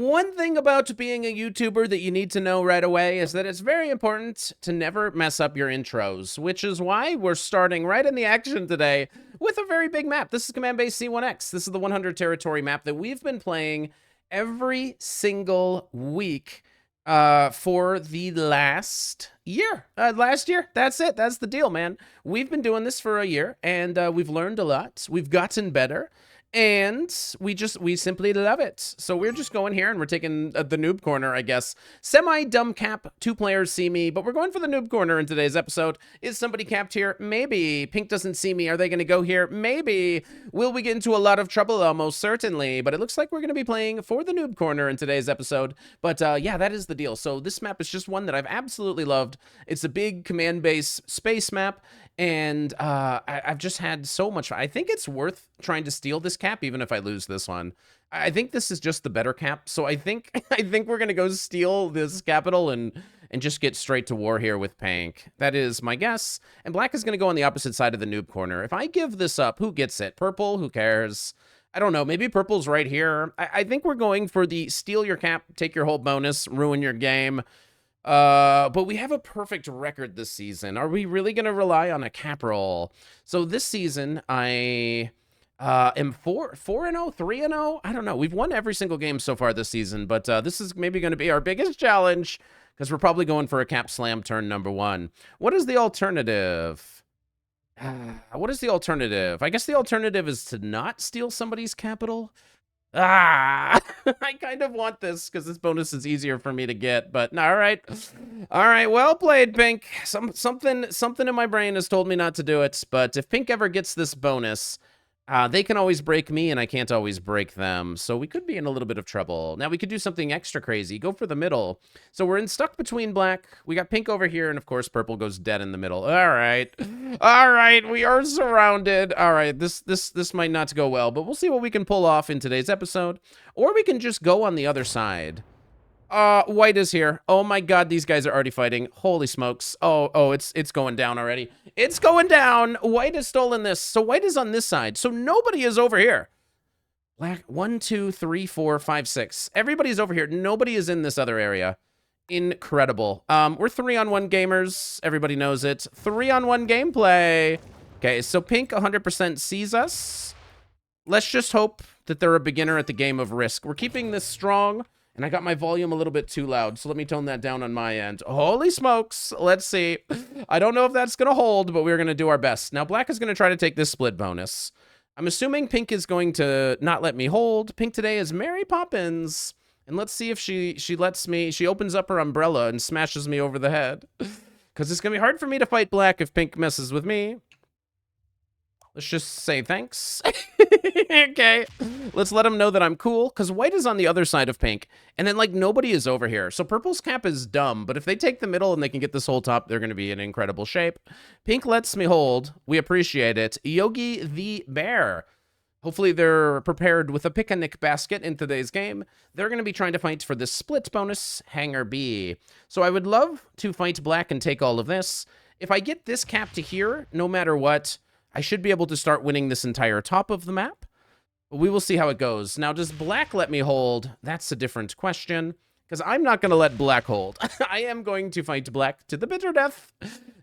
One thing about being a YouTuber that you need to know right away is that it's very important to never mess up your intros, which is why we're starting right in the action today with a very big map. This is Command Base C1X. This is the 100 territory map that we've been playing every single week for the last year. That's it. That's the deal, man. We've been doing this for a year, and we've learned a lot. We've gotten better. And we simply love it. So we're just going here and we're taking the noob corner, I guess. Semi-dumb cap, 2 players see me, but we're going for the noob corner in today's episode. Is somebody capped here? Maybe. Pink doesn't see me. Are they going to go here? Maybe. Will we get into a lot of trouble? Almost certainly. But it looks like we're going to be playing for the noob corner in today's episode. But yeah, that is the deal. So this map is just one that I've absolutely loved. It's a big command base space map. And I've just had so much fun. I think it's worth trying to steal this cap, even if I lose this one. I think this is just the better cap. So I think we're gonna go steal this capital and just get straight to war here with Pink. That is my guess. And Black is gonna go on the opposite side of the noob corner. If I give this up, who gets it? Purple? Who cares? I don't know. Maybe Purple's right here. I think we're going for the steal your cap, take your whole bonus, ruin your game. But we have a perfect record this season. Are we really going to rely on a cap roll? So this season, I am 4-0, 3-0. I don't know. We've won every single game so far this season, but this is maybe going to be our biggest challenge because we're probably going for a cap slam turn number 1. What is the alternative? What is the alternative? I guess the alternative is to not steal somebody's capital. I kind of want this because this bonus is easier for me to get, but all right. Well played, Pink. Something in my brain has told me not to do it, but if Pink ever gets this bonus, they can always break me and I can't always break them. So we could be in a little bit of trouble. Now we could do something extra crazy. Go for the middle. So we're stuck between Black. We got Pink over here and of course Purple goes dead in the middle. All right. We are surrounded. All right. This might not go well, but we'll see what we can pull off in today's episode. Or we can just go on the other side. White is here. Oh my god, these guys are already fighting. Holy smokes. Oh, it's going down already. It's going down. White has stolen this. So White is on this side. So nobody is over here. Black, 1, 2, 3, 4, 5, 6. Everybody's over here. Nobody is in this other area. Incredible. We're 3-on-1 gamers. Everybody knows it. 3-on-1 gameplay. Okay, so Pink 100% sees us. Let's just hope that they're a beginner at the game of Risk. We're keeping this strong. And I got my volume a little bit too loud, so let me tone that down on my end. Holy smokes. Let's see. I don't know if that's going to hold, but we're going to do our best. Now, Black is going to try to take this split bonus. I'm assuming Pink is going to not let me hold. Pink today is Mary Poppins. And let's see if she lets me. She opens up her umbrella and smashes me over the head. Because it's going to be hard for me to fight Black if Pink messes with me. Let's just say thanks. Okay. Let's let them know that I'm cool. Because White is on the other side of Pink. And then, like, nobody is over here. So Purple's cap is dumb. But if they take the middle and they can get this whole top, they're going to be in incredible shape. Pink lets me hold. We appreciate it. Yogi the Bear. Hopefully they're prepared with a picnic basket in today's game. They're going to be trying to fight for this split bonus, Hanger B. So I would love to fight Black and take all of this. If I get this cap to here, no matter what, I should be able to start winning this entire top of the map. We will see how it goes. Now, does Black let me hold? That's a different question, because I'm not going to let Black hold. I am going to fight Black to the bitter death,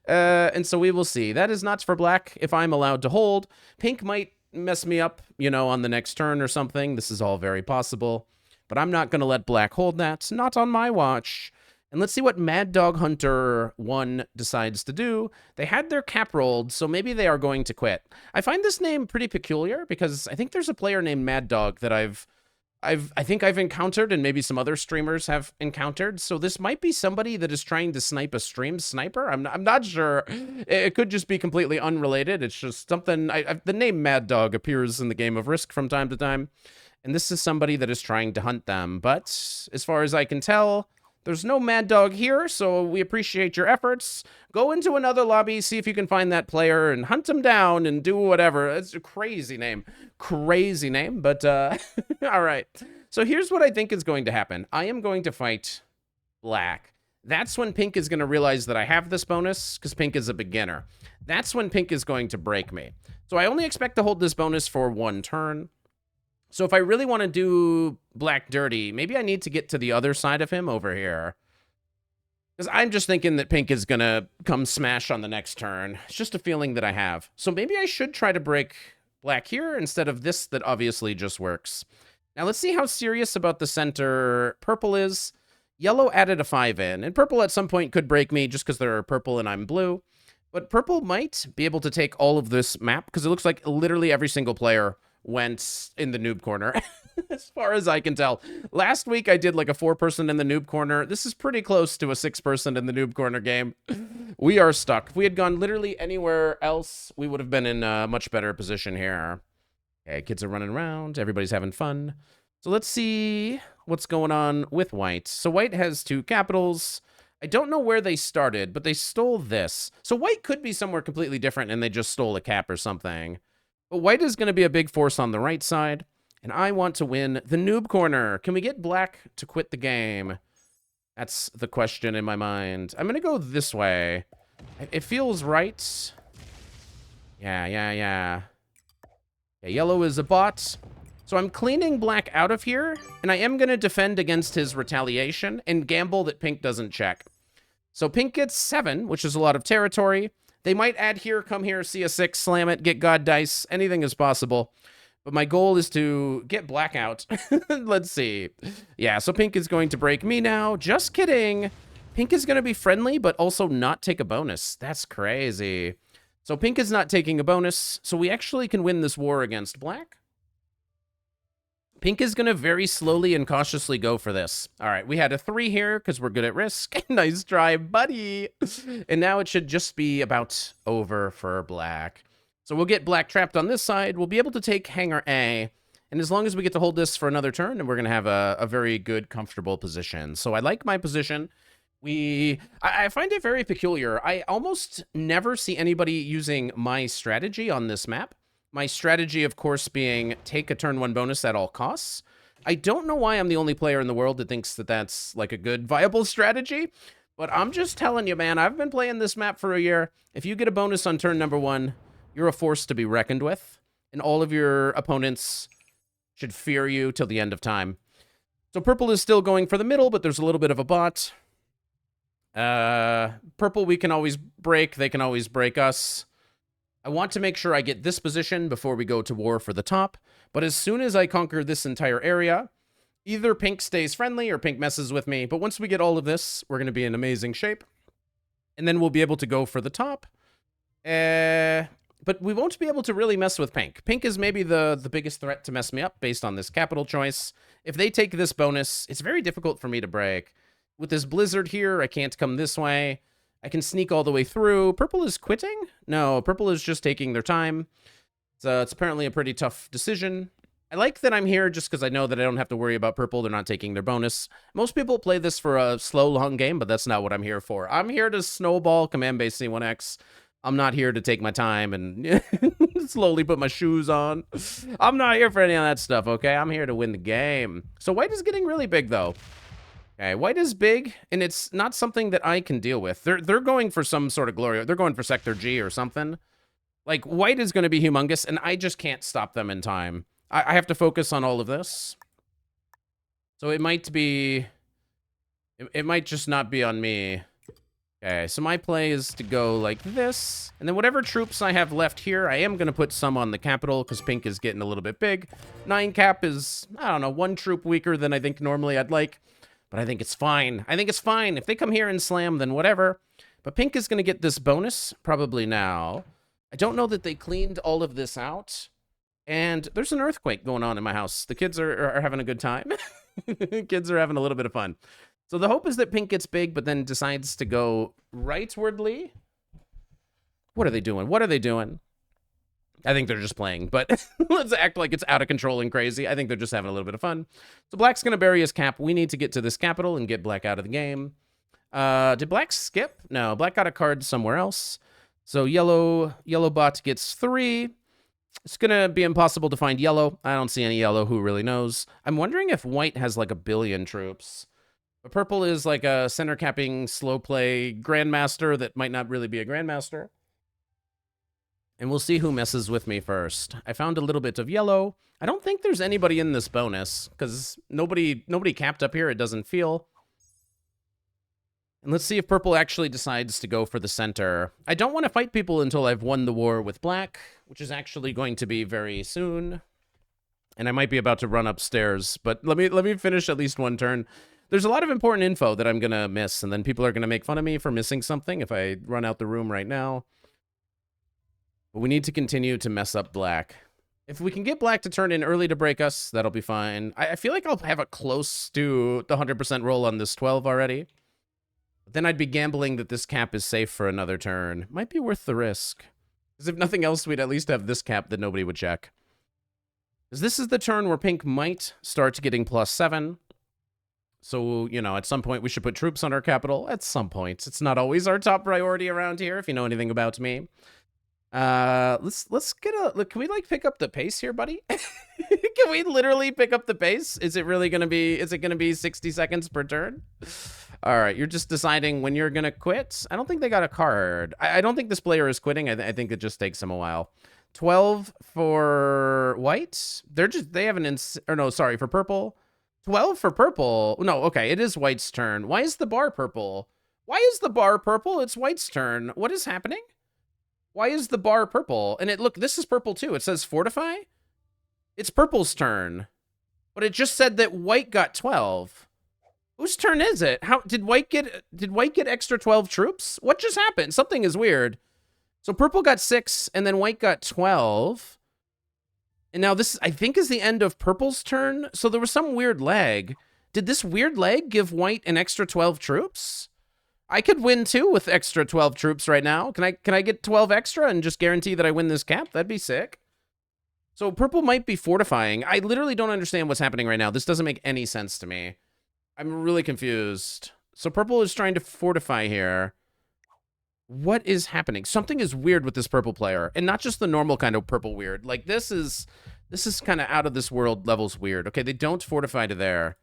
and so we will see. That is not for Black if I'm allowed to hold. Pink might mess me up, you know, on the next turn or something. This is all very possible, but I'm not going to let Black hold that. Not on my watch. And let's see what Mad Dog Hunter 1 decides to do. They had their cap rolled, so maybe they are going to quit. I find this name pretty peculiar because I think there's a player named Mad Dog that I think I've encountered and maybe some other streamers have encountered. So this might be somebody that is trying to snipe a stream sniper. I'm not sure. It could just be completely unrelated. It's just something. The name Mad Dog appears in the game of Risk from time to time. And this is somebody that is trying to hunt them. But as far as I can tell, there's no Mad Dog here, so we appreciate your efforts. Go into another lobby, see if you can find that player, and hunt him down and do whatever. It's a crazy name. Crazy name, but all right. So here's what I think is going to happen. I am going to fight Black. That's when Pink is going to realize that I have this bonus, because Pink is a beginner. That's when Pink is going to break me. So I only expect to hold this bonus for 1 turn. So if I really want to do black dirty, maybe I need to get to the other side of him over here. Because I'm just thinking that pink is going to come smash on the next turn. It's just a feeling that I have. So maybe I should try to break black here instead of this that obviously just works. Now let's see how serious about the center purple is. Yellow added a 5 in, and purple at some point could break me just because they're purple and I'm blue. But purple might be able to take all of this map because it looks like literally every single player went in the noob corner, as far as I can tell. Last week, I did like a 4-person in the noob corner. This is pretty close to a 6-person in the noob corner game. We are stuck. If we had gone literally anywhere else, we would have been in a much better position here. Okay, kids are running around. Everybody's having fun. So let's see what's going on with white. So white has 2 capitals. I don't know where they started, but they stole this. So white could be somewhere completely different and they just stole a cap or something. But white is going to be a big force on the right side, and I want to win the noob corner. Can we get black to quit the game? That's the question in my mind. I'm going to go this way. It feels right. Yeah. Okay, yellow is a bot. So I'm cleaning black out of here, and I am going to defend against his retaliation and gamble that pink doesn't check. So pink gets 7, which is a lot of territory. They might add here, come here, see a 6, slam it, get god dice. Anything is possible. But my goal is to get black out. Let's see. Yeah, so pink is going to break me now. Just kidding. Pink is going to be friendly, but also not take a bonus. That's crazy. So pink is not taking a bonus, so we actually can win this war against black. Pink is going to very slowly and cautiously go for this. All right, we had a 3 here because we're good at risk. Nice try, buddy. And now it should just be about over for black. So we'll get black trapped on this side. We'll be able to take hanger A. And as long as we get to hold this for another turn, and we're going to have a very good, comfortable position. So I like my position. I find it very peculiar. I almost never see anybody using my strategy on this map. My strategy, of course, being take a turn 1 bonus at all costs. I don't know why I'm the only player in the world that thinks that that's like a good, viable strategy, but I'm just telling you, man, I've been playing this map for a year. If you get a bonus on turn number 1, you're a force to be reckoned with, and all of your opponents should fear you till the end of time. So purple is still going for the middle, but there's a little bit of a bot. Purple we can always break. They can always break us. I want to make sure I get this position before we go to war for the top, but as soon as I conquer this entire area, either pink stays friendly or pink messes with me, but once we get all of this, we're going to be in amazing shape, and then we'll be able to go for the top, but we won't be able to really mess with pink. Pink is maybe the biggest threat to mess me up based on this capital choice. If they take this bonus, it's very difficult for me to break. With this blizzard here, I can't come this way. I can sneak all the way through. Purple is quitting? No, purple is just taking their time. So it's apparently a pretty tough decision. I like that I'm here just because I know that I don't have to worry about purple. They're not taking their bonus. Most people play this for a slow, long game, but that's not what I'm here for. I'm here to snowball Command Base C1X. I'm not here to take my time and slowly put my shoes on. I'm not here for any of that stuff, okay? I'm here to win the game. So white is getting really big, though. Okay, white is big, and it's not something that I can deal with. They're going for some sort of glory. They're going for Sector G or something. Like, white is going to be humongous, and I just can't stop them in time. I have to focus on all of this. So it might be... It might just not be on me. Okay, so my play is to go like this. And then whatever troops I have left here, I am going to put some on the capital because pink is getting a little bit big. 9 cap is, I don't know, 1 troop weaker than I think normally I'd like. But I think it's fine. I think it's fine. If they come here and slam, then whatever. But pink is going to get this bonus probably now. I don't know that they cleaned all of this out. And there's an earthquake going on in my house. The kids are having a good time. Kids are having a little bit of fun. So the hope is that pink gets big, but then decides to go rightwardly. What are they doing? What are they doing? I think they're just playing, but let's act like it's out of control and crazy. I think they're just having a little bit of fun. So black's going to bury his cap. We need to get to this capital and get black out of the game. Did black skip? No, black got a card somewhere else. So yellow bot gets 3. It's going to be impossible to find yellow. I don't see any yellow. Who really knows? I'm wondering if white has like 1 billion troops. But purple is like a center capping slow play grandmaster that might not really be a grandmaster. And we'll see who messes with me first. I found a little bit of yellow. I don't think there's anybody in this bonus, because nobody capped up here, it doesn't feel. And let's see if purple actually decides to go for the center. I don't want to fight people until I've won the war with black, which is actually going to be very soon. And I might be about to run upstairs, but let me finish at least one turn. There's a lot of important info that I'm going to miss, and then people are going to make fun of me for missing something if I run out the room right now. But we need to continue to mess up black. If we can get black to turn in early to break us, that'll be fine. I feel like I'll have a close to the 100% roll on this 12 already. But then I'd be gambling that this cap is safe for another turn. Might be worth the risk. Because if nothing else, we'd at least have this cap that nobody would check. Because this is the turn where pink might start getting +7. So, you know, at some point we should put troops on our capital. At some point. It's not always our top priority around here, if you know anything about me. Let's get a look. Can we like pick up the pace here, buddy? Can we literally pick up the pace? Is it really gonna be 60 seconds per turn? All right, you're just deciding when you're gonna quit. I don't think they got a card. I don't think this player is quitting. I think it just takes him a while. 12 for white. They have for purple. 12 for purple. No, okay, it is white's turn. Why is the bar purple? Why is the bar purple? It's white's turn. What is happening? Why is the bar purple? And look, this is purple too. It says fortify. It's purple's turn. But it just said that white got 12. Whose turn is it? How did white get extra 12 troops? What just happened? Something is weird. So purple got 6 and then white got 12. And now this, I think, is the end of purple's turn. So there was some weird lag. Did this weird lag give white an extra 12 troops? I could win too with extra 12 troops right now. Can I get 12 extra and just guarantee that I win this cap? That'd be sick. So purple might be fortifying. I literally don't understand what's happening right now. This doesn't make any sense to me. I'm really confused. So purple is trying to fortify here. What is happening? Something is weird with this purple player, and not just the normal kind of purple weird. Like this is kind of out of this world levels weird. Okay, they don't fortify to there,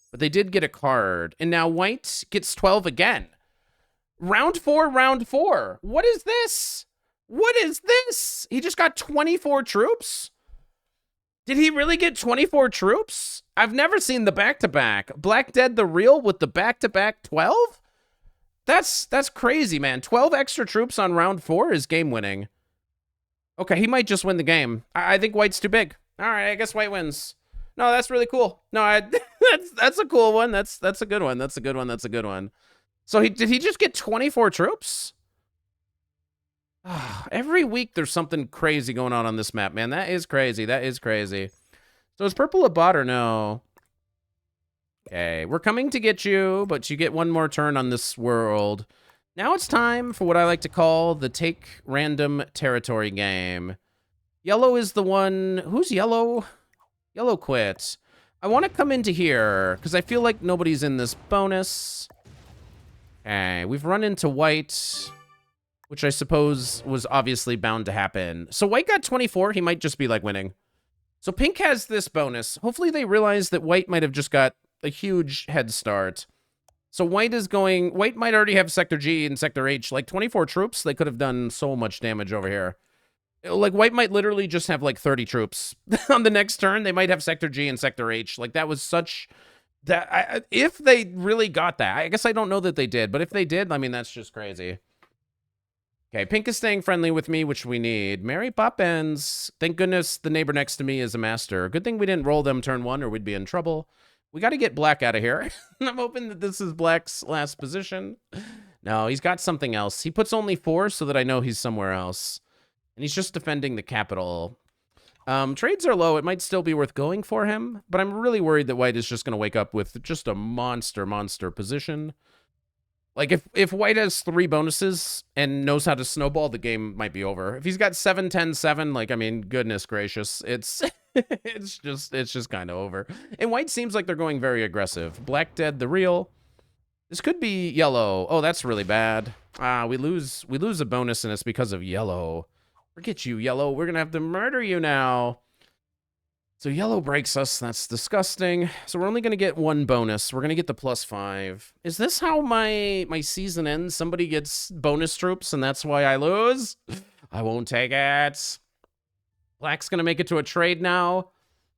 but they did get a card, and now white gets 12 again. Round 4. What is this? What is this? He just got 24 troops? Did he really get 24 troops? I've never seen the back-to-back. Black Dead the Real with the back-to-back 12? That's crazy, man. 12 extra troops on round 4 is game-winning. Okay, he might just win the game. I think white's too big. All right, I guess white wins. No, that's really cool. No, that's a cool one. That's a good one. That's a good one. That's a good one. So did he just get 24 troops? Every week there's something crazy going on this map, man. That is crazy. That is crazy. So is purple a bot or no? Okay, we're coming to get you, but you get one more turn on this world. Now it's time for what I like to call the take random territory game. Yellow is the one... Who's yellow? Yellow quit. I want to come into here, because I feel like nobody's in this bonus. Okay, we've run into white, which I suppose was obviously bound to happen. So white got 24. He might just be, like, winning. So pink has this bonus. Hopefully they realize that white might have just got a huge head start. So white might already have Sector G and Sector H. Like, 24 troops, they could have done so much damage over here. Like, white might literally just have, like, 30 troops. On the next turn, they might have Sector G and Sector H. Like, that was such... if they really got that, I guess I don't know that they did, but if they did, I mean, that's just crazy. Okay, pink is staying friendly with me, which we need. Mary Poppins. Thank goodness the neighbor next to me is a master. Good thing we didn't roll them turn 1 or we'd be in trouble. We got to get black out of here. I'm hoping that this is black's last position. No, he's got something else. He puts only 4 so that I know he's somewhere else. And he's just defending the capital. Trades are low. It might still be worth going for him, but I'm really worried that white is just going to wake up with just a monster position. Like, if white has 3 bonuses and knows how to snowball, the game might be over. If he's got 7, 10, 7, like, I mean, goodness gracious, it's it's just kind of over. And white seems like they're going very aggressive. Black Dead the Real. This could be yellow. Oh, that's really bad. We lose a bonus, and it's because of yellow. Forget you, yellow. We're gonna have to murder you now. So yellow breaks us. That's disgusting. So we're only gonna get 1 bonus. We're gonna get the +5. Is this how my season ends? Somebody gets bonus troops, and that's why I lose? I won't take it. Black's going to make it to a trade now.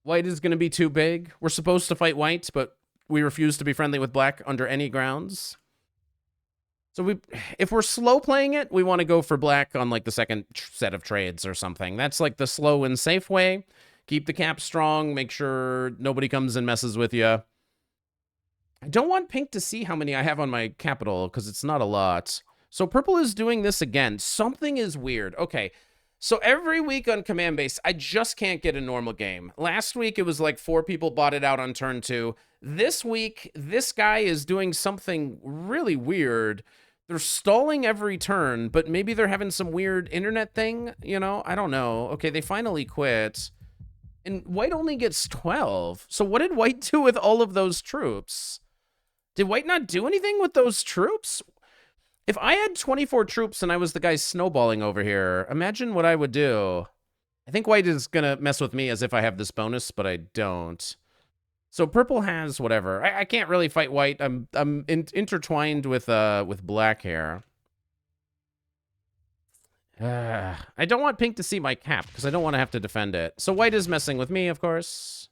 White is going to be too big. We're supposed to fight white, but we refuse to be friendly with black under any grounds. So if we're slow playing it, we want to go for black on like the second set of trades or something. That's like the slow and safe way. Keep the cap strong. Make sure nobody comes and messes with you. I don't want pink to see how many I have on my capital because it's not a lot. So purple is doing this again. Something is weird. Okay. So every week on Command Base, I just can't get a normal game. Last week, it was like 4 people bought it out on turn 2. This week, this guy is doing something really weird. They're stalling every turn, but maybe they're having some weird internet thing, you know? I don't know. Okay, they finally quit. And white only gets 12. So what did white do with all of those troops? Did white not do anything with those troops? If I had 24 troops and I was the guy snowballing over here, imagine what I would do. I think white is going to mess with me as if I have this bonus, but I don't. So purple has whatever. I can't really fight white. I'm intertwined with black here. I don't want pink to see my cap because I don't want to have to defend it. So white is messing with me, of course.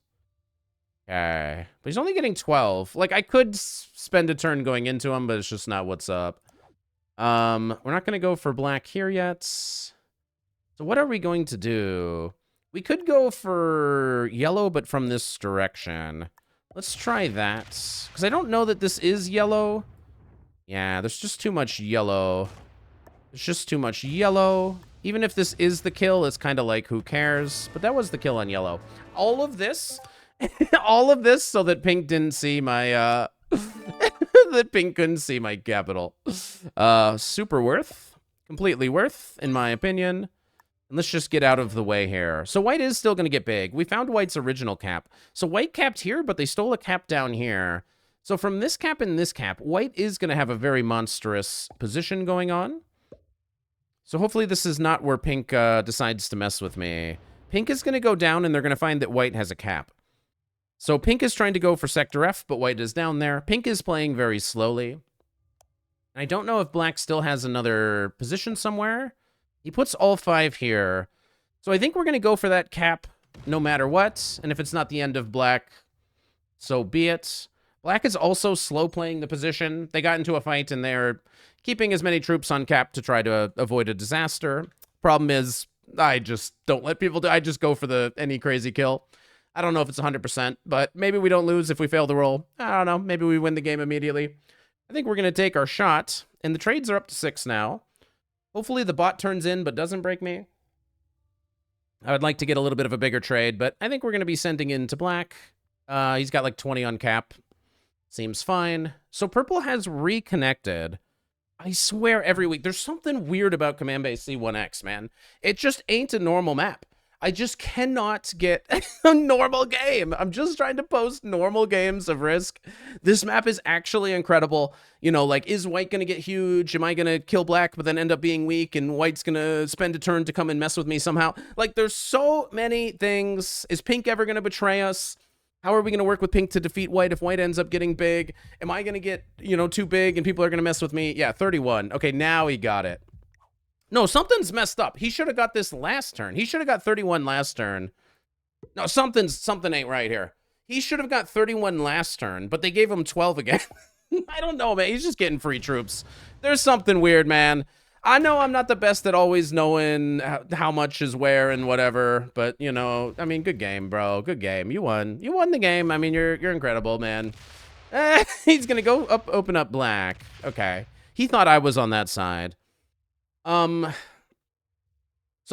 Okay. But he's only getting 12. Like, I could spend a turn going into him, but it's just not what's up. We're not going to go for black here yet. So what are we going to do? We could go for yellow, but from this direction. Let's try that. Because I don't know that this is yellow. Yeah, there's just too much yellow. There's just too much yellow. Even if this is the kill, it's kind of like, who cares? But that was the kill on yellow. All of this, all of this so that pink didn't see my, that pink couldn't see my capital. Super worth. Completely worth, in my opinion. And let's just get out of the way here. So white is still going to get big. We found white's original cap. So white capped here, but they stole a cap down here. So from this cap and this cap, white is going to have a very monstrous position going on. So hopefully this is not where pink decides to mess with me. Pink is going to go down, and they're going to find that white has a cap. So pink is trying to go for Sector F, but white is down there. Pink is playing very slowly. I don't know if black still has another position somewhere. He puts all 5 here. So I think we're going to go for that cap no matter what. And if it's not the end of black, so be it. Black is also slow playing the position. They got into a fight, and they're keeping as many troops on cap to try to avoid a disaster. Problem is, I just don't let people do. I just go for any crazy kill. I don't know if it's 100%, but maybe we don't lose if we fail the roll. I don't know. Maybe we win the game immediately. I think we're going to take our shot, and the trades are up to 6 now. Hopefully the bot turns in but doesn't break me. I would like to get a little bit of a bigger trade, but I think we're going to be sending in to black. He's got like 20 on cap. Seems fine. So purple has reconnected. I swear every week, there's something weird about Command Base C1X, man. It just ain't a normal map. I just cannot get a normal game. I'm just trying to post normal games of Risk. This map is actually incredible. You know, like, is white going to get huge? Am I going to kill black but then end up being weak, and white's going to spend a turn to come and mess with me somehow? Like, there's so many things. Is pink ever going to betray us? How are we going to work with pink to defeat white if white ends up getting big? Am I going to get, you know, too big and people are going to mess with me? Yeah, 31. Okay, now he got it. No, something's messed up. He should have got this last turn. He should have got 31 last turn. No, something ain't right here. He should have got 31 last turn, but they gave him 12 again. I don't know, man. He's just getting free troops. There's something weird, man. I know I'm not the best at always knowing how much is where and whatever, but, you know, I mean, good game, bro. Good game. You won. You won the game. I mean, you're incredible, man. He's going to go open up black. Okay. He thought I was on that side. So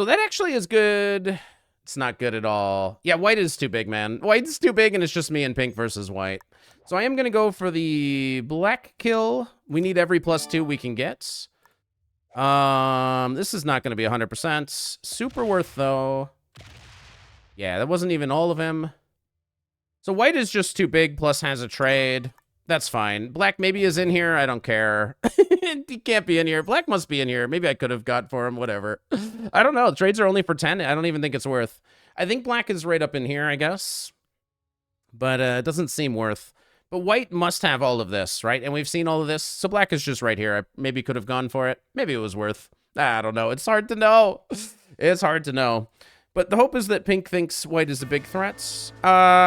that actually is good. It's not good at all. Yeah, white is too big, man. White's too big, and it's just me and pink versus white. So I am going to go for the black kill. We need every +2 we can get. This is not going to be 100%. Super worth, though. Yeah, that wasn't even all of him. So white is just too big, plus has a trade. That's fine. Black maybe is in here. I don't care. He can't be in here. Black must be in here. Maybe I could have got for him. Whatever. I don't know. Trades are only for 10. I don't even think it's worth. I think black is right up in here, I guess. But it doesn't seem worth. But white must have all of this, right? And we've seen all of this. So black is just right here. I maybe could have gone for it. Maybe it was worth. I don't know. It's hard to know. It's hard to know. But the hope is that pink thinks white is a big threat.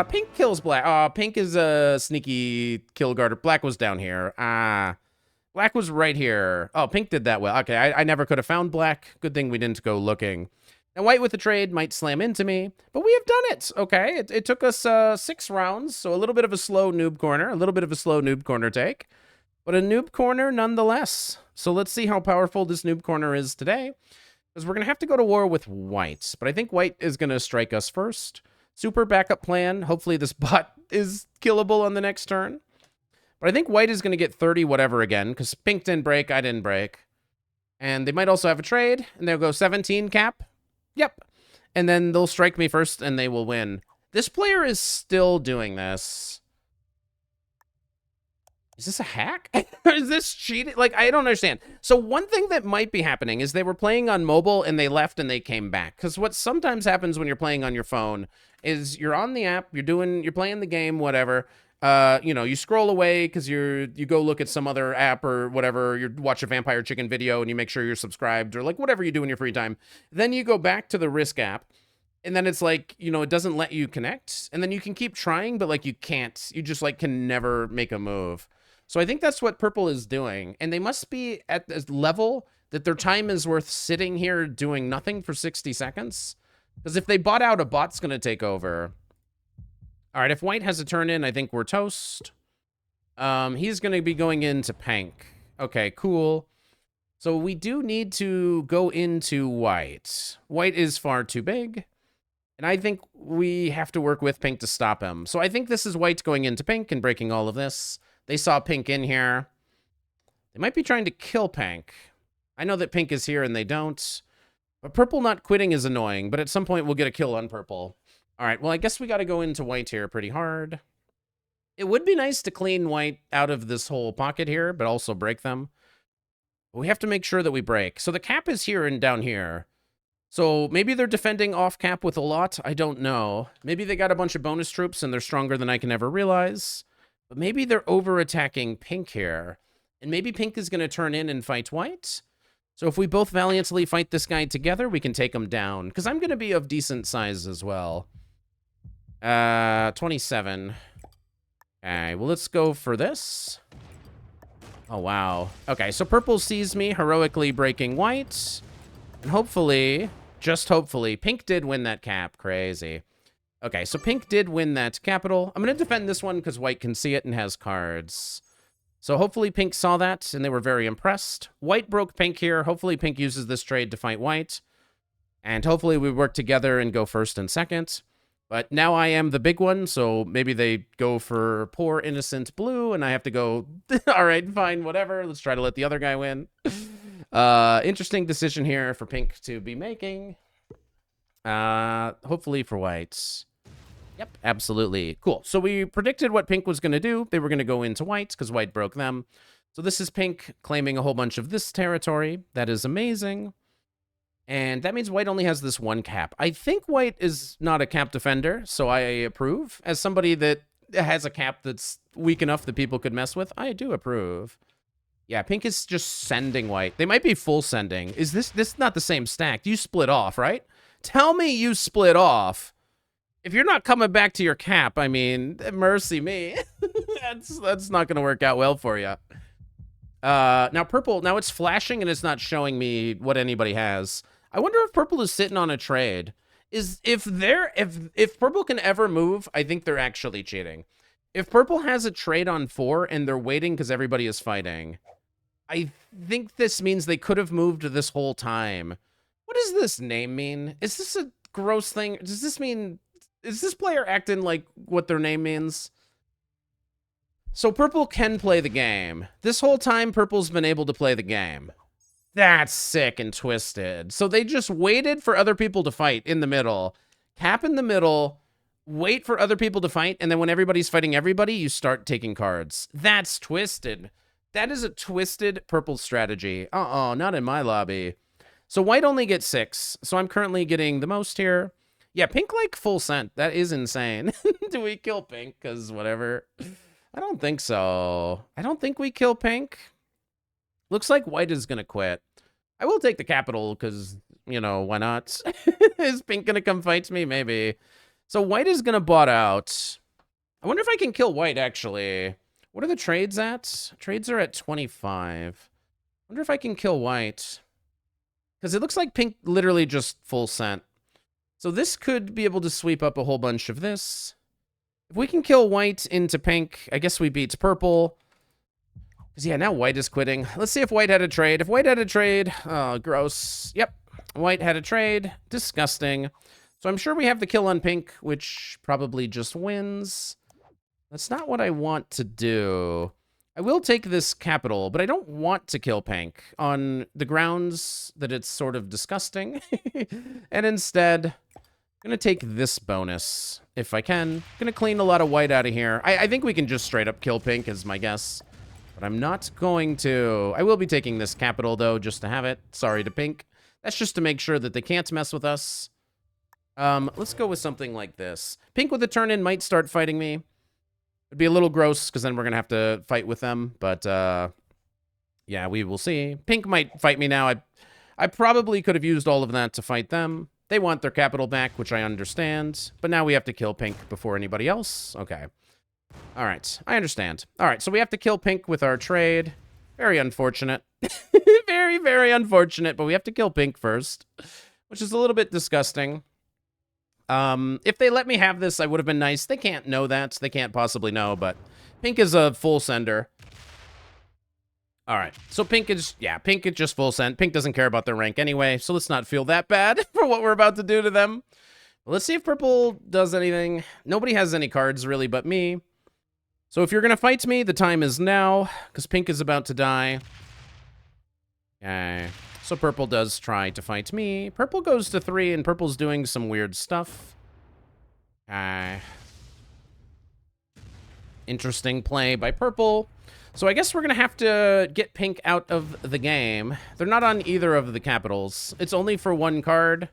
Pink kills black. Pink is a sneaky kill guarder. Black was down here. Black was right here. Oh, pink did that well. Okay, I never could have found black. Good thing we didn't go looking. Now, white with the trade might slam into me, but we have done it, okay? It took us 6 rounds, so a little bit of a slow noob corner, a little bit of a slow noob corner take, but a noob corner nonetheless. So let's see how powerful this noob corner is today, because we're going to have to go to war with white, but I think white is going to strike us first. Super backup plan. Hopefully this bot is killable on the next turn. But I think white is going to get 30 whatever again, because pink didn't break, I didn't break. And they might also have a trade, and they'll go 17 cap. Yep. And then they'll strike me first, and they will win. This player is still doing this. Is this a hack? Is this cheating? Like, I don't understand. So one thing that might be happening is they were playing on mobile, and they left, and they came back. Because what sometimes happens when you're playing on your phone is you're on the app, you're playing the game, whatever. You know, you scroll away because you go look at some other app or whatever, you watch a vampirechicken video and you make sure you're subscribed or like whatever you do in your free time. Then you go back to the Risk app and then it's like, you know, it doesn't let you connect and then you can keep trying, but like you can't, you just like can never make a move. So I think that's what purple is doing. And they must be at this level that their time is worth sitting here doing nothing for 60 seconds. Because if they bought out, a bot's going to take over. All right, if white has a turn in, I think we're toast. He's going to be going into pink. Okay, cool. So we do need to go into white. White is far too big. And I think we have to work with pink to stop him. So I think this is white going into pink and breaking all of this. They saw pink in here. They might be trying to kill pink. I know that pink is here and they don't. But purple not quitting is annoying. But at some point, we'll get a kill on purple. All right, well, I guess we got to go into white here pretty hard. It would be nice to clean white out of this whole pocket here, but also break them. But we have to make sure that we break. So the cap is here and down here. So maybe they're defending off cap with a lot. I don't know. Maybe they got a bunch of bonus troops and they're stronger than I can ever realize. But maybe they're over-attacking pink here. And maybe pink is going to turn in and fight white. So if we both valiantly fight this guy together, we can take him down. Because I'm going to be of decent size as well. 27. Okay, well, let's go for this. Oh, wow. Okay, so purple sees me heroically breaking white. And hopefully, just hopefully, pink did win that cap. Crazy. Okay, so pink did win that capital. I'm going to defend this one because white can see it and has cards. So hopefully pink saw that and they were very impressed. White broke pink here. Hopefully pink uses this trade to fight white. And hopefully we work together and go first and second. But now I am the big one, so maybe they go for poor, innocent blue, and I have to go, all right, fine, whatever. Let's try to let the other guy win. Interesting decision here for pink to be making. Hopefully for white. Yep, absolutely. Cool. So we predicted what pink was going to do. They were going to go into white because white broke them. So this is pink claiming a whole bunch of this territory. That is amazing. And that means white only has this one cap. I think white is not a cap defender, so I approve. As somebody that has a cap that's weak enough that people could mess with, I do approve. Yeah, pink is just sending white. They might be full sending. Is this not the same stack? You split off, right? Tell me you split off. If you're not coming back to your cap, I mean, mercy me. that's not going to work out well for you. Now purple, now it's flashing and it's not showing me what anybody has. I wonder if purple is sitting on a trade. If purple can ever move, I think they're actually cheating. If purple has a trade on 4 and they're waiting because everybody is fighting, I think this means they could have moved this whole time. What does this name mean? Is this a gross thing? Does this mean, is this player acting like what their name means? So purple can play the game. This whole time, purple's been able to play the game. That's sick and twisted. So they just waited for other people to fight in the middle. Cap in the middle, wait for other people to fight, and then when everybody's fighting everybody, you start taking cards. That's twisted. That is a twisted purple strategy. Not in my lobby. So white only gets 6. So I'm currently getting the most here. Yeah, pink like full sent. That is insane. Do we kill pink? Because whatever. I don't think so. I don't think we kill pink. Looks like white is going to quit. I will take the capital because, you know, why not? Is pink gonna come fight me? Maybe. So white is gonna bot out. I wonder if I can kill white, actually. What are the trades at? Trades are at 25. I wonder if I can kill white. Because it looks like pink literally just full sent. So this could be able to sweep up a whole bunch of this. If we can kill white into pink, I guess we beat purple. Because, yeah, now white is quitting. Let's see if white had a trade. If white had a trade, oh, gross. Yep, white had a trade. Disgusting. So I'm sure we have the kill on pink, which probably just wins. That's not what I want to do. I will take this capital, but I don't want to kill pink on the grounds that it's sort of disgusting. And instead, I'm going to take this bonus if I can. I'm going to clean a lot of white out of here. I think we can just straight up kill pink is my guess. But I'm not going to. I will be taking this capital, though, just to have it. Sorry to pink. That's just to make sure that they can't mess with us. Let's go with something like this. Pink with a turn-in might start fighting me. It'd be a little gross, because then we're going to have to fight with them. But, yeah, we will see. Pink might fight me now. I probably could have used all of that to fight them. They want their capital back, which I understand. But now we have to kill pink before anybody else. Okay. All right. I understand. All right, so we have to kill pink with our trade. Very unfortunate. Very, very unfortunate. But we have to kill pink first, which is a little bit disgusting. If they let me have this, I would have been nice. They can't know that. They can't possibly know, but pink is a full sender. All right, so pink is just full send. Pink doesn't care about their rank anyway, so let's not feel that bad for what we're about to do to them. Let's see if purple does anything. Nobody has any cards, really, but me. So if you're going to fight me, the time is now, because pink is about to die. Okay. So purple does try to fight me. Purple goes to 3, and purple's doing some weird stuff. Interesting play by purple. So I guess we're going to have to get pink out of the game. They're not on either of the capitals. It's only for one card.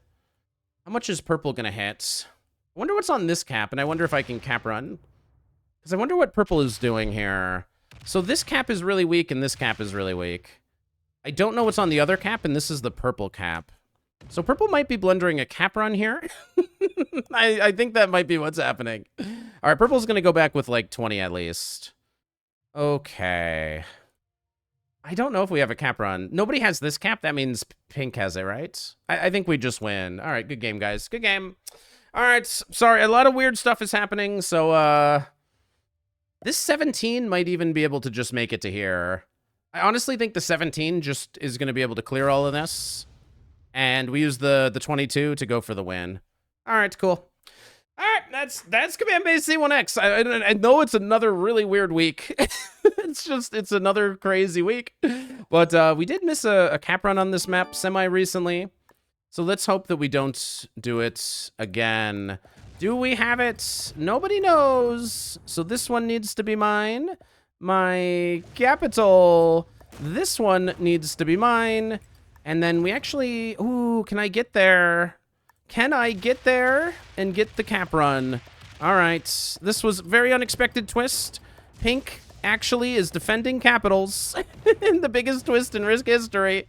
How much is purple going to hit? I wonder what's on this cap, and I wonder if I can cap run. Because I wonder what purple is doing here. So this cap is really weak, and this cap is really weak. I don't know what's on the other cap, and this is the purple cap. So purple might be blundering a cap run here. I think that might be what's happening. All right, purple's going to go back with like 20 at least. Okay. I don't know if we have a cap run. Nobody has this cap. That means pink has it, right? I think we just win. All right, good game, guys. Good game. All right, sorry. A lot of weird stuff is happening. So this 17 might even be able to just make it to here. I honestly think the 17 just is going to be able to clear all of this. And we use the 22 to go for the win. All right, cool. All right, that's Command Base C1X. I know it's another really weird week. it's another crazy week. But we did miss a cap run on this map semi-recently. So let's hope that we don't do it again. Do we have it? Nobody knows. So this one needs to be mine. My capital. This one needs to be mine. And then we actually... Ooh, can I get there? Can I get there and get the cap run? All right. This was a very unexpected twist. Pink actually is defending capitals in the biggest twist in Risk history.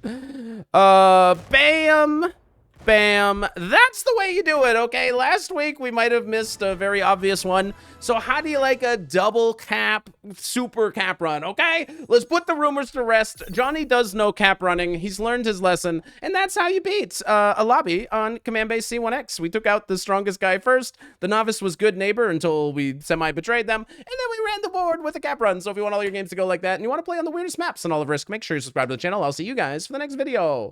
Bam. Bam. That's the way you do it, okay? Last week, we might have missed a very obvious one. So how do you like a double cap, super cap run, okay? Let's put the rumors to rest. Johnny does know cap running. He's learned his lesson. And that's how you beat a lobby on Command Base C1X. We took out the strongest guy first. The novice was good neighbor until we semi-betrayed them. And then we ran the board with a cap run. So if you want all your games to go like that and you want to play on the weirdest maps in all of Risk, make sure you subscribe to the channel. I'll see you guys for the next video.